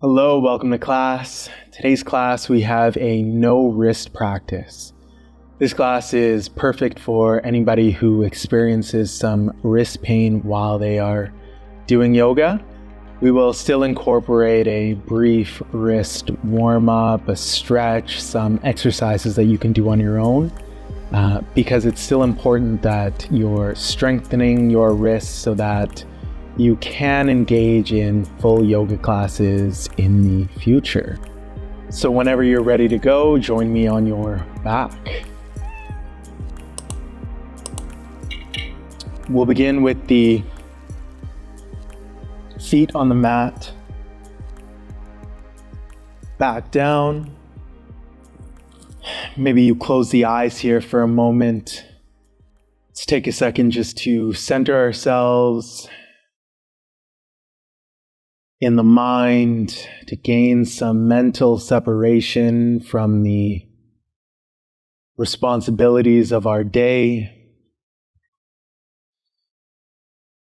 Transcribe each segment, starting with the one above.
Hello, welcome to class. Today's class we have a no wrist practice. This class is perfect for anybody who experiences some wrist pain while they are doing yoga. We will still incorporate a brief wrist warm-up, a stretch, some exercises that you can do on your own because it's still important that you're strengthening your wrists so that you can engage in full yoga classes in the future. So whenever you're ready to go, join me on your back. We'll begin with the feet on the mat, back down. Maybe you close the eyes here for a moment. Let's take a second just to center ourselves in the mind, to gain some mental separation from the responsibilities of our day.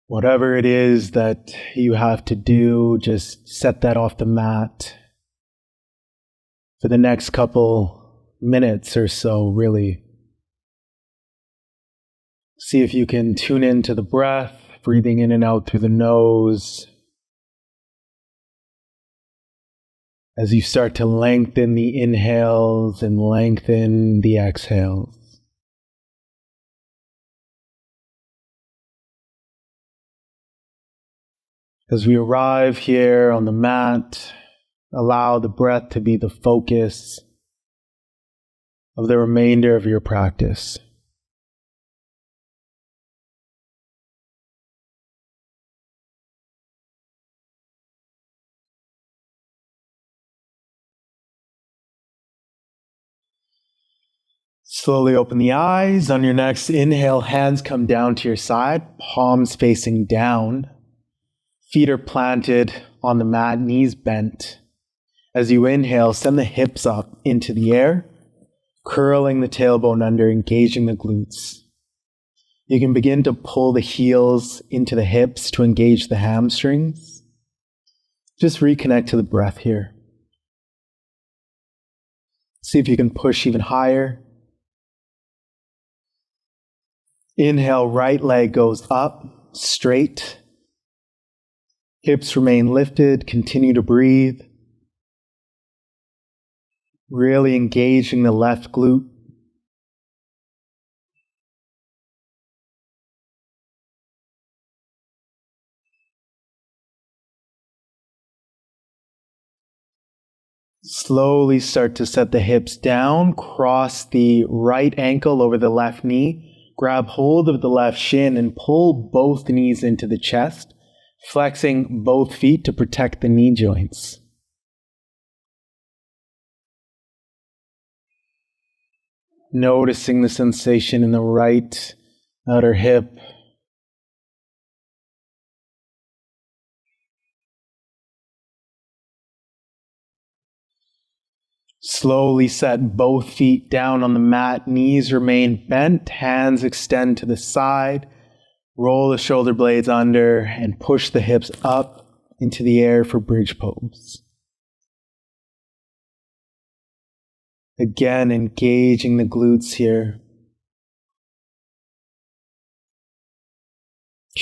Whatever it is that you have to do, just set that off the mat for the next couple minutes or so, really. See if you can tune into the breath, breathing in and out through the nose. As you start to lengthen the inhales and lengthen the exhales. As we arrive here on the mat, allow the breath to be the focus of the remainder of your practice. Slowly open the eyes. On your next inhale, hands come down to your side, palms facing down. Feet are planted on the mat, knees bent. As you inhale, send the hips up into the air, curling the tailbone under, engaging the glutes. You can begin to pull the heels into the hips to engage the hamstrings. Just reconnect to the breath here. See if you can push even higher. Inhale, right leg goes up, straight. Hips remain lifted, continue to breathe. Really engaging the left glute. Slowly start to set the hips down, cross the right ankle over the left knee. Grab hold of the left shin and pull both knees into the chest, flexing both feet to protect the knee joints. Noticing the sensation in the right outer hip. Slowly set both feet down on the mat, knees remain bent, hands extend to the side. Roll the shoulder blades under and push the hips up into the air for bridge pose. Again, engaging the glutes here.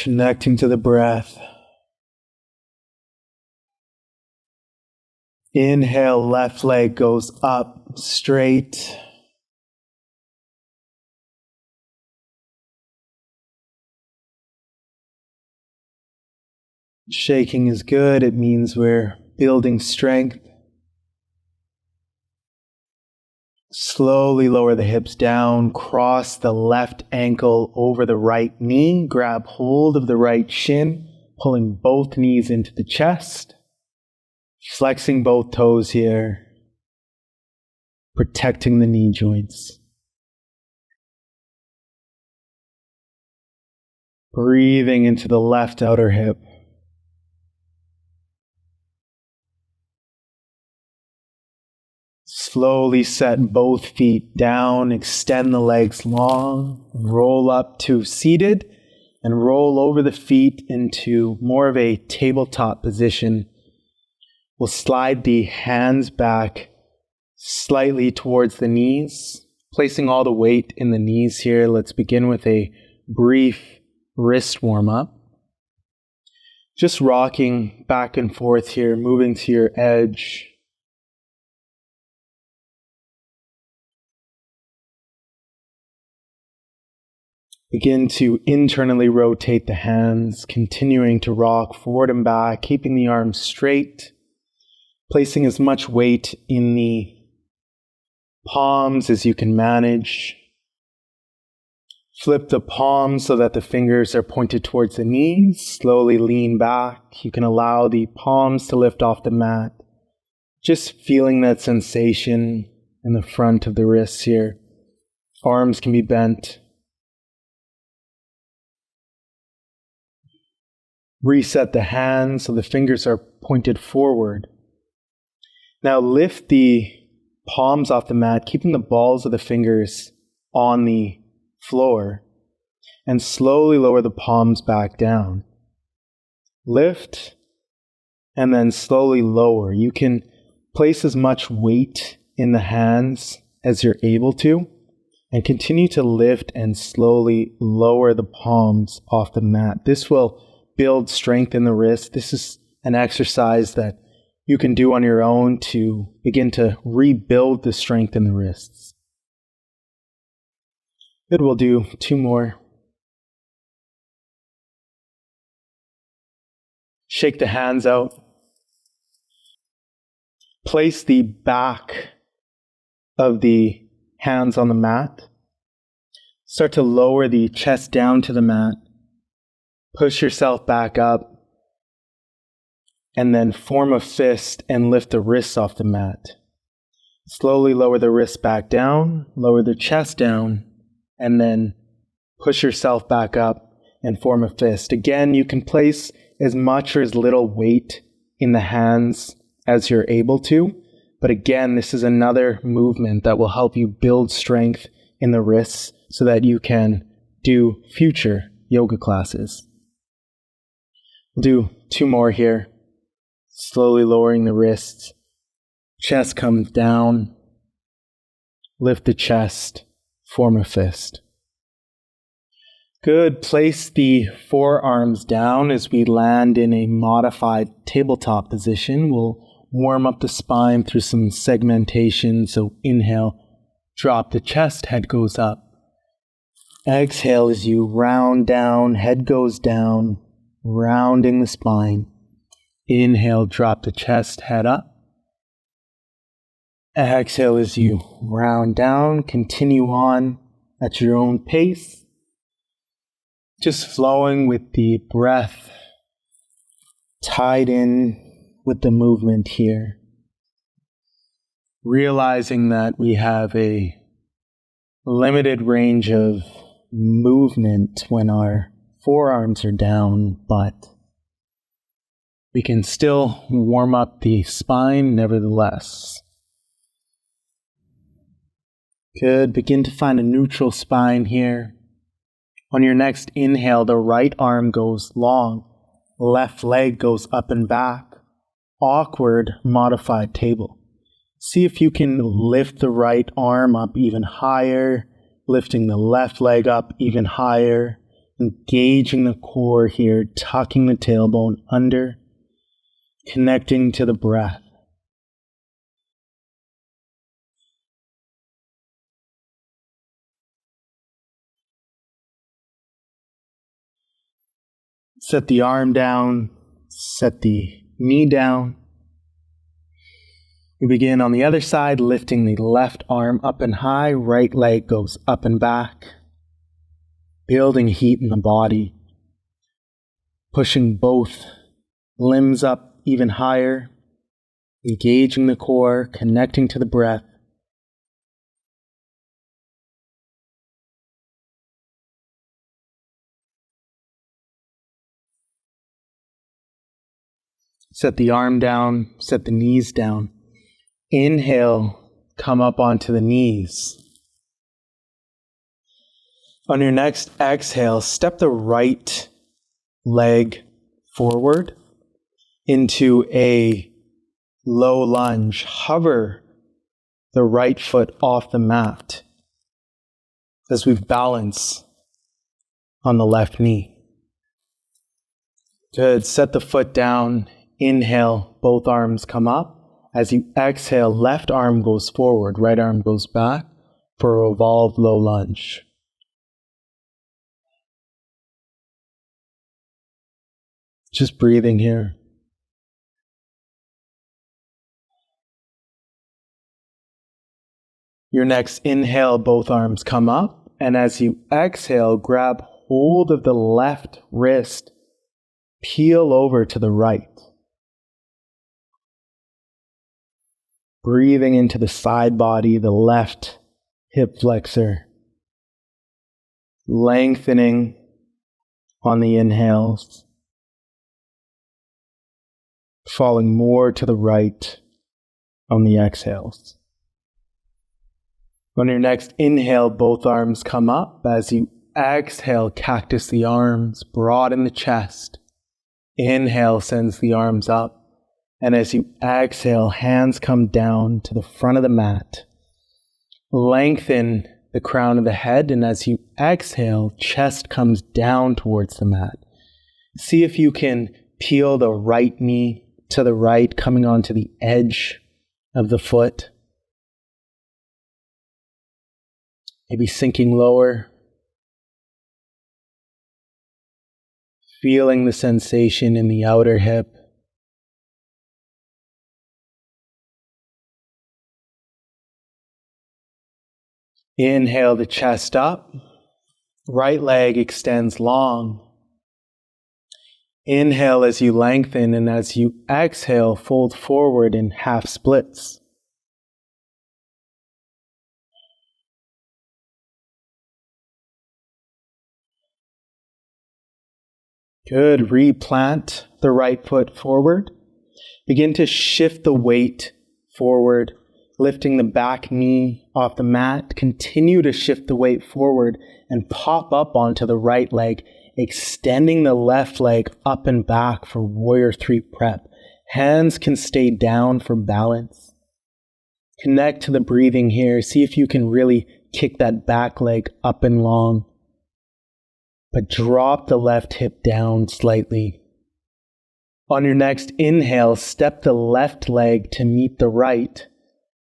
Connecting to the breath. Inhale, left leg goes up, straight. Shaking is good. It means we're building strength. Slowly lower the hips down, cross the left ankle over the right knee, grab hold of the right shin, pulling both knees into the chest. Flexing both toes here, protecting the knee joints. Breathing into the left outer hip. Slowly set both feet down, extend the legs long, roll up to seated, and roll over the feet into more of a tabletop position. We'll slide the hands back slightly towards the knees, placing all the weight in the knees here. Let's begin with a brief wrist warm-up. Just rocking back and forth here, moving to your edge. Begin to internally rotate the hands, continuing to rock forward and back, keeping the arms straight, placing as much weight in the palms as you can manage. Flip the palms so that the fingers are pointed towards the knees. Slowly lean back. You can allow the palms to lift off the mat. Just feeling that sensation in the front of the wrists here. Arms can be bent. Reset the hands so the fingers are pointed forward. Now lift the palms off the mat, keeping the balls of the fingers on the floor, and slowly lower the palms back down. Lift, and then slowly lower. You can place as much weight in the hands as you're able to, and continue to lift and slowly lower the palms off the mat. This will build strength in the wrist. This is an exercise that you can do on your own to begin to rebuild the strength in the wrists. Good, we'll do 2 more. Shake the hands out. Place the back of the hands on the mat. Start to lower the chest down to the mat. Push yourself back up, and then form a fist and lift the wrists off the mat. Slowly lower the wrists back down, lower the chest down, and then push yourself back up and form a fist. Again, you can place as much or as little weight in the hands as you're able to, but again, this is another movement that will help you build strength in the wrists so that you can do future yoga classes. We'll do 2 more here. Slowly lowering the wrists. Chest comes down. Lift the chest. Form a fist. Good. Place the forearms down as we land in a modified tabletop position. We'll warm up the spine through some segmentation. So inhale, drop the chest, head goes up. Exhale as you round down, head goes down. Rounding the spine. Inhale, drop the chest, head up. Exhale as you round down. Continue on at your own pace. Just flowing with the breath, tied in with the movement here. Realizing that we have a limited range of movement when our forearms are down, but we can still warm up the spine nevertheless. Good. Begin to find a neutral spine here. On your next inhale, the right arm goes long, left leg goes up and back. Awkward modified table. See if you can lift the right arm up even higher, lifting the left leg up even higher. Engaging the core here, tucking the tailbone under, connecting to the breath. Set the arm down, set the knee down. We begin on the other side, lifting the left arm up and high, right leg goes up and back. Building heat in the body, pushing both limbs up even higher, engaging the core, connecting to the breath. Set the arm down, set the knees down. Inhale, come up onto the knees. On your next exhale, step the right leg forward into a Low lunge. Hover the right foot off the mat as we balance on the left knee. Good. Set the foot down. Inhale, both arms come up. As you exhale, left arm goes forward, right arm goes back for a revolved low lunge. Just breathing here. Your next inhale, both arms come up. And as you exhale, grab hold of the left wrist. Peel over to the right. Breathing into the side body, the left hip flexor. Lengthening on the inhales. Falling more to the right on the exhales. On your next inhale, both arms come up. As you exhale, cactus the arms, broaden the chest. Inhale sends the arms up. And as you exhale, hands come down to the front of the mat. Lengthen the crown of the head, and as you exhale, chest comes down towards the mat. See if you can peel the right knee to the right, coming onto the edge of the foot. Maybe sinking lower. Feeling the sensation in the outer hip. Inhale the chest up. Right leg extends long. Inhale as you lengthen, and as you exhale, fold forward in half splits. Good. Replant the right foot forward. Begin to shift the weight forward, lifting the back knee off the mat. Continue to shift the weight forward and pop up onto the right leg, extending the left leg up and back for Warrior 3 prep. Hands can stay down for balance. Connect to the breathing here. See if you can really kick that back leg up and long. But drop the left hip down slightly. On your next inhale, step the left leg to meet the right.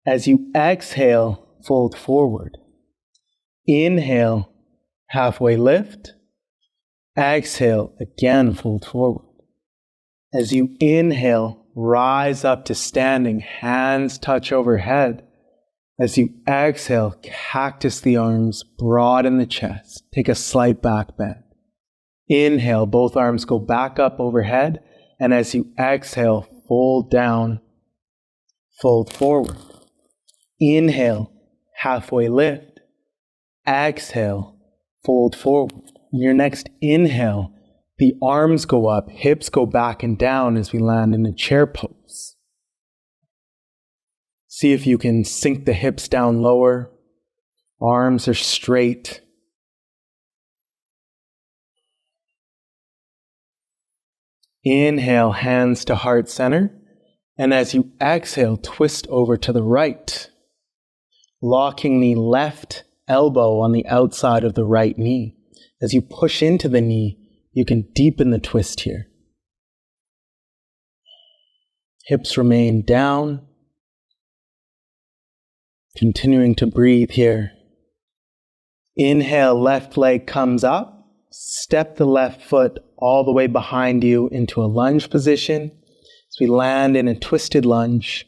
As you exhale, fold forward. Inhale, halfway lift. Exhale, again fold forward. As you inhale, rise up to standing, hands touch overhead. As you exhale, cactus the arms, broaden the chest. Take a slight back bend. Inhale, both arms go back up overhead. And as you exhale, fold down, fold forward. Inhale, halfway lift. Exhale, fold forward. In your next inhale, the arms go up, hips go back and down as we land in a chair pose. See if you can sink the hips down lower. Arms are straight. Inhale, hands to heart center. And as you exhale, twist over to the right, locking the left elbow on the outside of the right knee. As you push into the knee, you can deepen the twist here. Hips remain down. Continuing to breathe here. Inhale, left leg comes up. Step the left foot all the way behind you into a lunge position. As we land in a twisted lunge.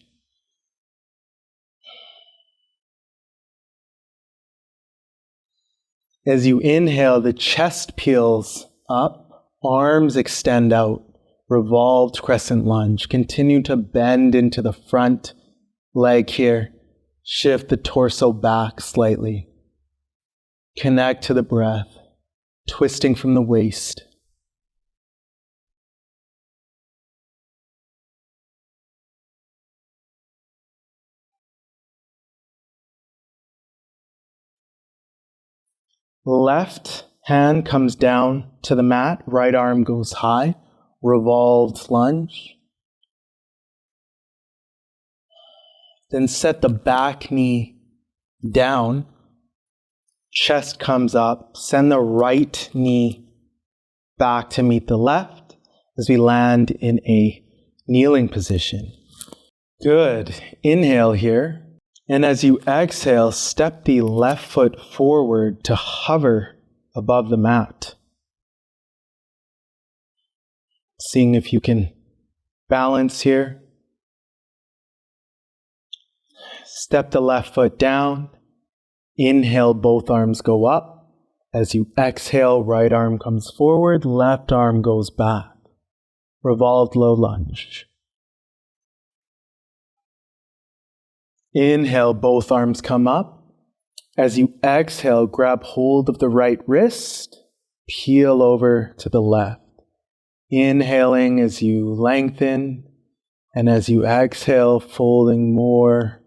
As you inhale, the chest peels up, arms extend out, revolved crescent lunge. Continue to bend into the front leg here. Shift the torso back slightly. Connect to the breath, twisting from the waist. Left hand comes down to the mat, right arm goes high, revolved lunge. Then set the back knee down. Chest comes up. Send the right knee back to meet the left as we land in a kneeling position. Good. Inhale here. And as you exhale, step the left foot forward to hover above the mat. Seeing if you can balance here. Step the left foot down. Inhale, both arms go up. As you exhale, right arm comes forward, left arm goes back. Revolved low lunge. Inhale, both arms come up. As you exhale, grab hold of the right wrist, peel over to the left. Inhaling as you lengthen, and as you exhale, folding more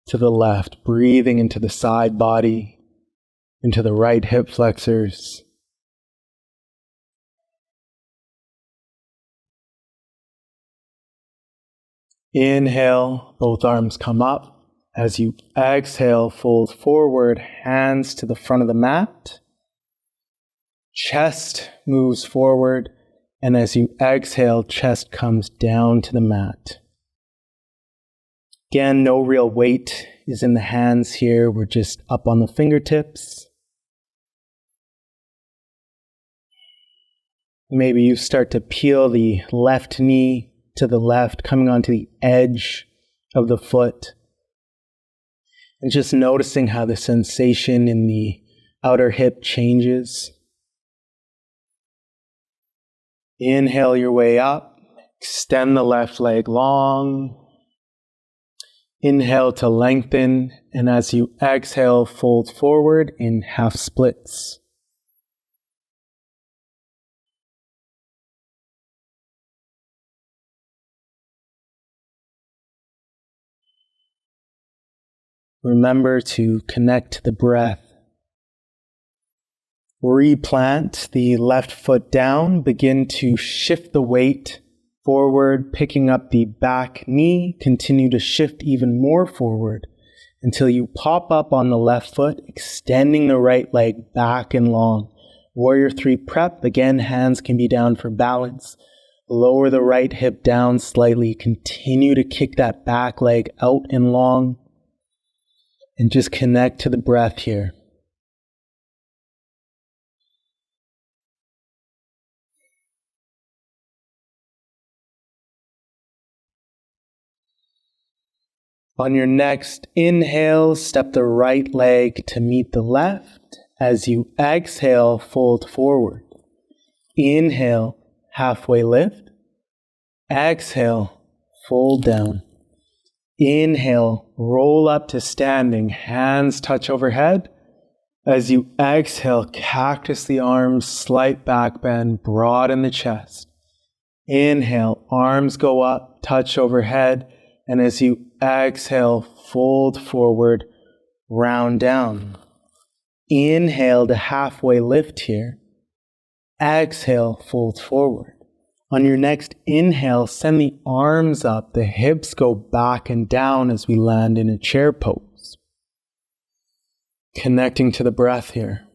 to the left, breathing into the side body, into the right hip flexors. Inhale, both arms come up. As you exhale, fold forward, hands to the front of the mat. Chest moves forward, and as you exhale, chest comes down to the mat. Again, no real weight is in the hands here. We're just up on the fingertips. Maybe you start to peel the left knee to the left, coming onto the edge of the foot. And just noticing how the sensation in the outer hip changes. Inhale your way up. Extend the left leg long. Inhale to lengthen. And as you exhale, fold forward in half splits. Remember to connect to the breath. Replant the left foot down. Begin to shift the weight forward, picking up the back knee. Continue to shift even more forward until you pop up on the left foot, extending the right leg back and long. Warrior 3 prep. Again, hands can be down for balance. Lower the right hip down slightly. Continue to kick that back leg out and long. And just connect to the breath here. On your next inhale, step the right leg to meet the left. As you exhale, fold forward. Inhale, halfway lift. Exhale, fold down. Inhale, roll up to standing, hands touch overhead. As you exhale, cactus the arms, slight back bend, broaden the chest. Inhale, arms go up, touch overhead. And as you exhale, fold forward, round down. Inhale to halfway lift here. Exhale, fold forward. On your next inhale, send the arms up. The hips go back and down as we land in a chair pose. Connecting to the breath here.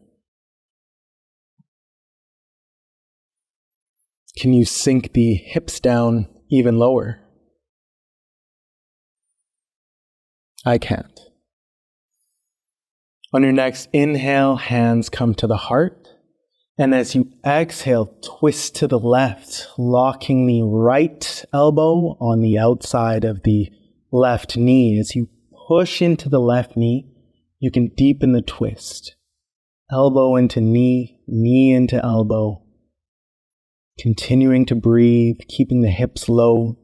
Can you sink the hips down even lower? I can't. On your next inhale, hands come to the heart. And as you exhale, twist to the left, locking the right elbow on the outside of the left knee. As you push into the left knee, you can deepen the twist. Elbow into knee, knee into elbow. Continuing to breathe, keeping the hips low.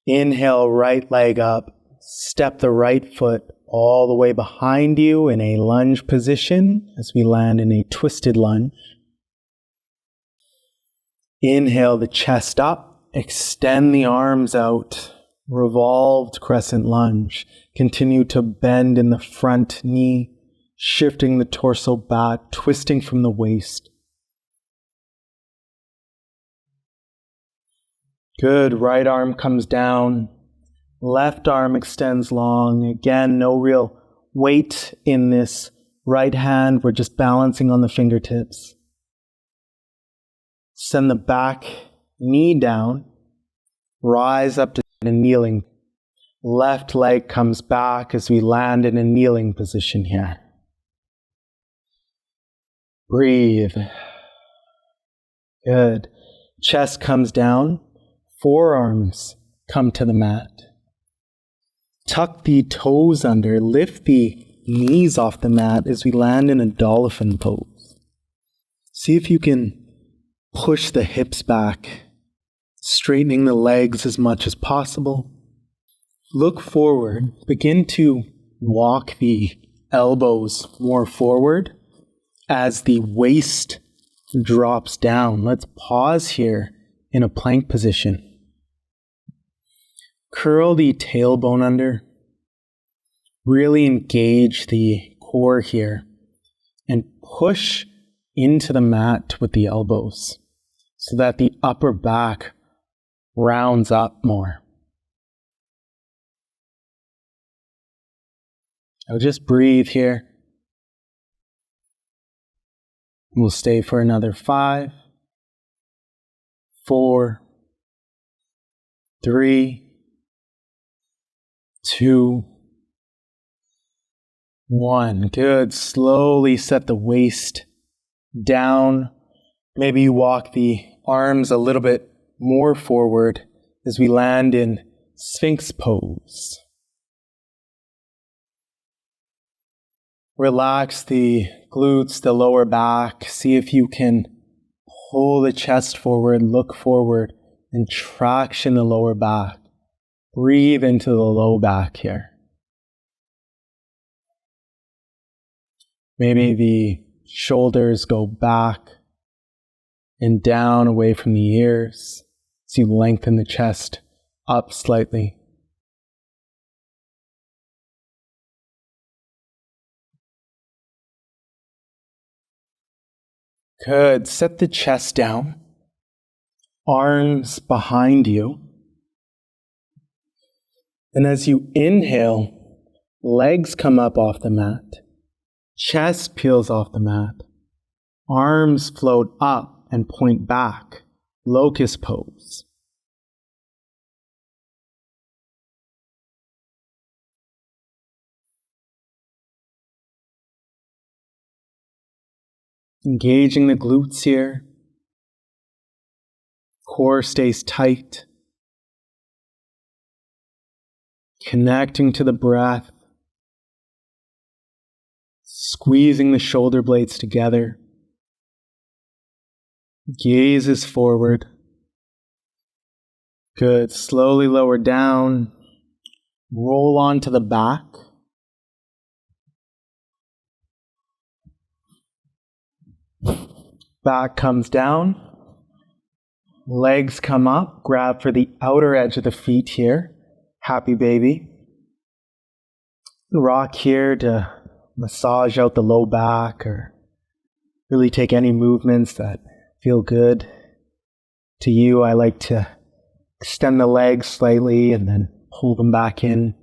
Inhale, right leg up. Step the right foot all the way behind you in a lunge position as we land in a twisted lunge. Inhale the chest up, extend the arms out, revolved crescent lunge. Continue to bend in the front knee, shifting the torso back, twisting from the waist. Good, right arm comes down. Left arm extends long. Again, no real weight in this right hand. We're just balancing on the fingertips. Send the back knee down. Rise up to a kneeling. Left leg comes back as we land in a kneeling position here. Breathe. Good. Chest comes down. Forearms come to the mat. Tuck the toes under. Lift the knees off the mat as we land in a dolphin pose. See if you can push the hips back, straightening the legs as much as possible. Look forward. Begin to walk the elbows more forward as the waist drops down. Let's pause here in a plank position. Curl the tailbone under. Really engage the core here and push into the mat with the elbows so that the upper back rounds up more. I'll just breathe here. We'll stay for another 5, 4, 3, 2, 1. Good. Slowly set the waist down. Maybe you walk the arms a little bit more forward as we land in Sphinx pose. Relax the glutes, the lower back. See if you can pull the chest forward, look forward, and traction the lower back. Breathe into the low back here. Maybe the shoulders go back and down away from the ears as you lengthen the chest up slightly. Good. Set the chest down. Arms behind you. And as you inhale, legs come up off the mat. Chest peels off the mat. Arms float up and point back. Locust pose. Engaging the glutes here. Core stays tight. Connecting to the breath. Squeezing the shoulder blades together. Gaze is forward. Good. Slowly lower down. Roll onto the back. Back comes down. Legs come up. Grab for the outer edge of the feet here. Happy baby. Rock here to massage out the low back or really take any movements that feel good to you. I like to extend the legs slightly and then pull them back in.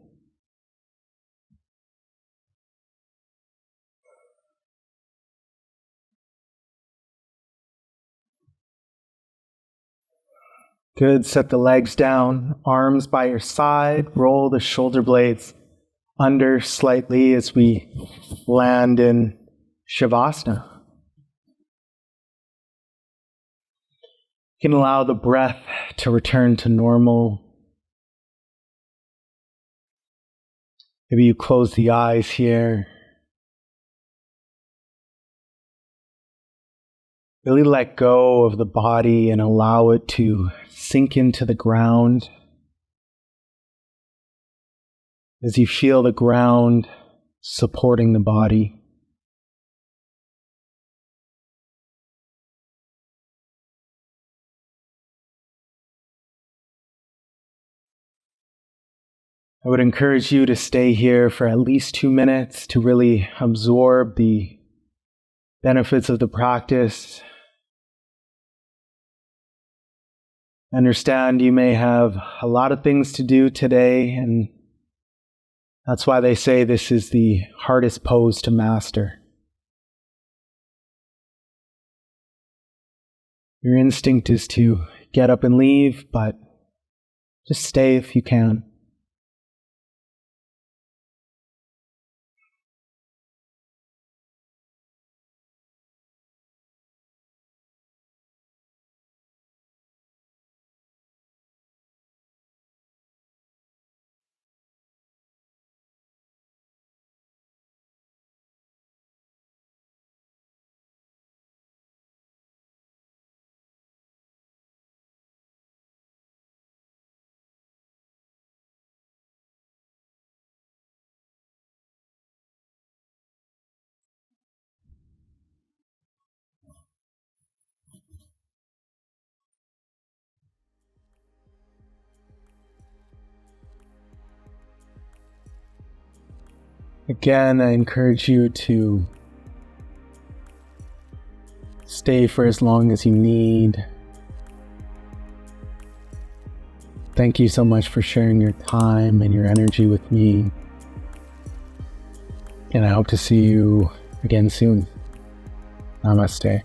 Good. Set the legs down, arms by your side. Roll the shoulder blades under slightly as we land in Shavasana. You can allow the breath to return to normal. Maybe you close the eyes here. Really let go of the body and allow it to sink into the ground. As you feel the ground supporting the body. I would encourage you to stay here for at least 2 minutes to really absorb the benefits of the practice. I understand you may have a lot of things to do today, and that's why they say this is the hardest pose to master. Your instinct is to get up and leave, but just stay if you can. Again, I encourage you to stay for as long as you need. Thank you so much for sharing your time and your energy with me. And I hope to see you again soon. Namaste.